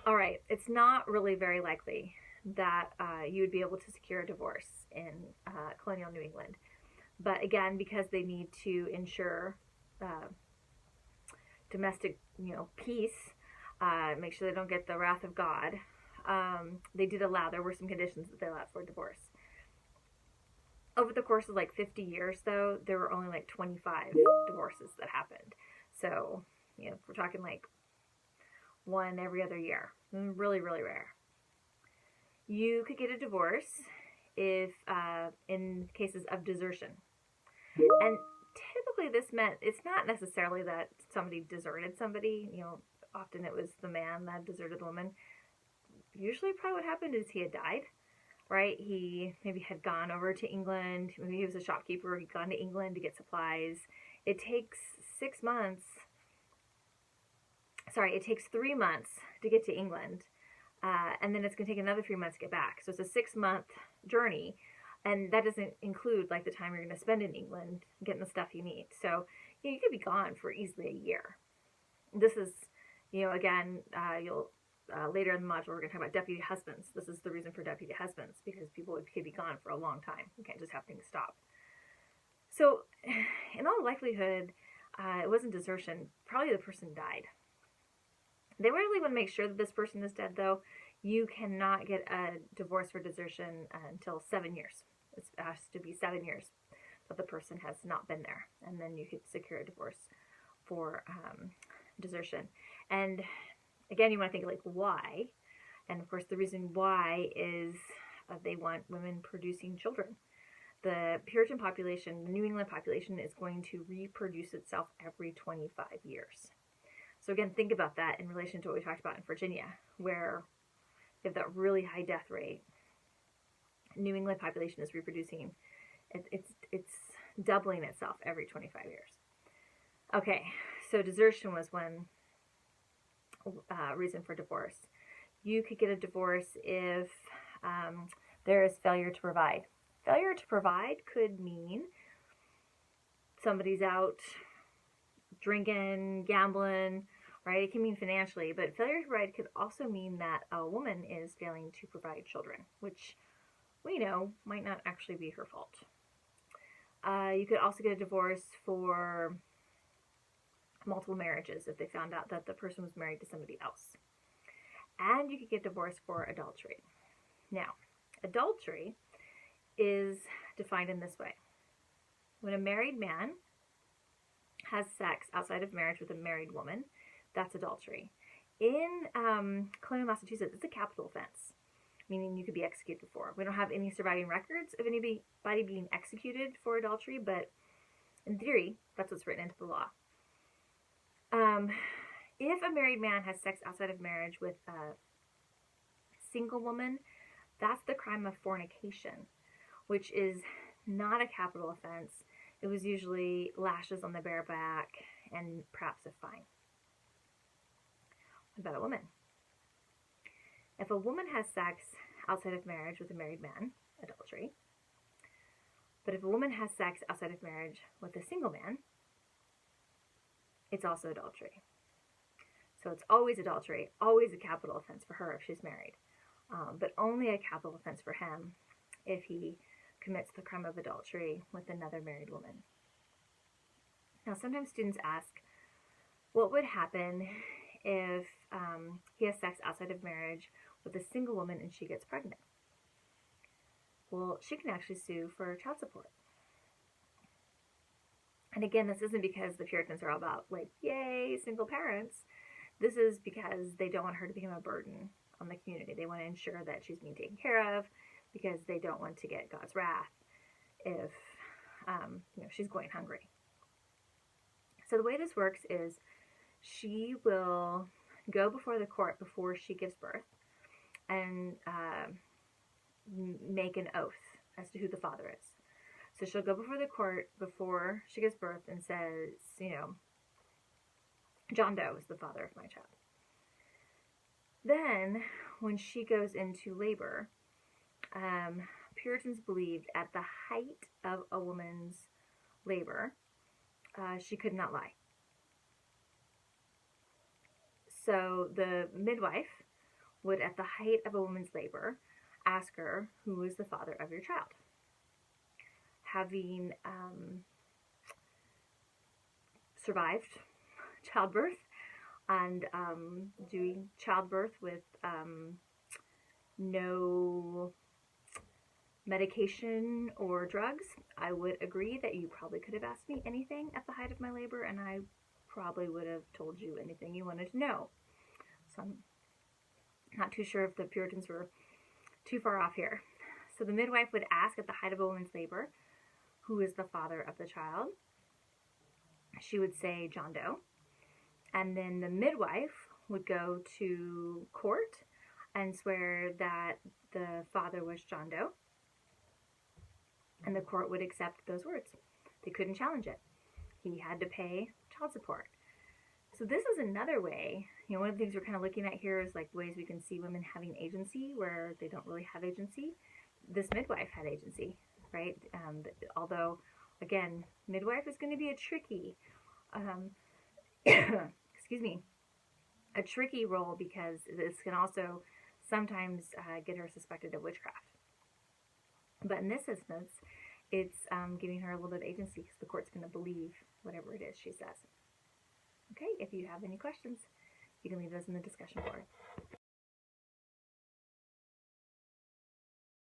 All right, it's not really very likely that you would be able to secure a divorce in colonial New England. But again, because they need to ensure uh, domestic, peace, make sure they don't get the wrath of God, they did allow. There were some conditions that they allowed for divorce. Over the course of like 50 years, though, there were only like 25 divorces that happened. So, we're talking like one every other year. Really, really rare. You could get a divorce if in cases of desertion. And typically this meant it's not necessarily that somebody deserted somebody. Often it was the man that deserted the woman. Usually probably what happened is he had died, right? He maybe had gone over to England. Maybe he was a shopkeeper. He'd gone to England to get supplies. It takes 6 months. Sorry, it takes 3 months to get to England. And then it's going to take another 3 months to get back. So it's a 6-month journey. And that doesn't include like the time you're going to spend in England getting the stuff you need. So you could be gone for easily a year. This is, again, you'll later in the module we're going to talk about deputy husbands. This is the reason for deputy husbands, because people could be gone for a long time. You can't just have things stop. So in all likelihood, it wasn't desertion. Probably the person died. They really want to make sure that this person is dead, though. You cannot get a divorce for desertion until 7 years. It has to be 7 years that the person has not been there, and then you could secure a divorce for desertion. And again, you want to think like why, and of course the reason why is they want women producing children. The Puritan population, the New England population, is going to reproduce itself every 25 years. So again, think about that in relation to what we talked about in Virginia, where you have that really high death rate. New England population is reproducing. It's doubling itself every 25 years. Okay, so desertion was one reason for divorce. You could get a divorce if there is failure to provide. Failure to provide could mean somebody's out drinking, gambling, right? It can mean financially, but failure to provide could also mean that a woman is failing to provide children, which we know might not actually be her fault. You could also get a divorce for multiple marriages if they found out that the person was married to somebody else. And you could get divorced for adultery. Now, adultery is defined in this way. When a married man has sex outside of marriage with a married woman, that's adultery. In colonial Massachusetts, it's a capital offense, meaning you could be executed for. We don't have any surviving records of anybody being executed for adultery, but in theory, that's what's written into the law. If a married man has sex outside of marriage with a single woman, that's the crime of fornication, which is not a capital offense. It was usually lashes on the bare back and perhaps a fine. What about a woman? If a woman has sex outside of marriage with a married man, adultery. But if a woman has sex outside of marriage with a single man, it's also adultery. So it's always adultery, always a capital offense for her if she's married, but only a capital offense for him if he commits the crime of adultery with another married woman. Now, sometimes students ask, what would happen if he has sex outside of marriage with a single woman and she gets pregnant? Well, she can actually sue for child support. And again, this isn't because the Puritans are all about, like, yay, single parents. This is because they don't want her to become a burden on the community. They want to ensure that she's being taken care of because they don't want to get God's wrath if she's going hungry. So the way this works is she will go before the court before she gives birth and make an oath as to who the father is. So she'll go before the court before she gives birth and says, John Doe is the father of my child. Then, when she goes into labor, Puritans believed at the height of a woman's labor, she could not lie. So the midwife would, at the height of a woman's labor, ask her, who is the father of your child? Having survived childbirth and doing childbirth with no medication or drugs, I would agree that you probably could have asked me anything at the height of my labor, and I probably would have told you anything you wanted to know. So I'm not too sure if the Puritans were too far off here. So the midwife would ask at the height of a woman's labor, who is the father of the child? She would say John Doe. And then the midwife would go to court and swear that the father was John Doe. And the court would accept those words. They couldn't challenge it. He had to pay child support. So this is another way, one of the things we're kind of looking at here is like ways we can see women having agency where they don't really have agency. This midwife had agency, right? Although, again, midwife is going to be a tricky, excuse me, a tricky role because this can also sometimes get her suspected of witchcraft. But in this instance, it's giving her a little bit of agency because the court's going to believe whatever it is she says. Okay, if you have any questions, you can leave those in the discussion board.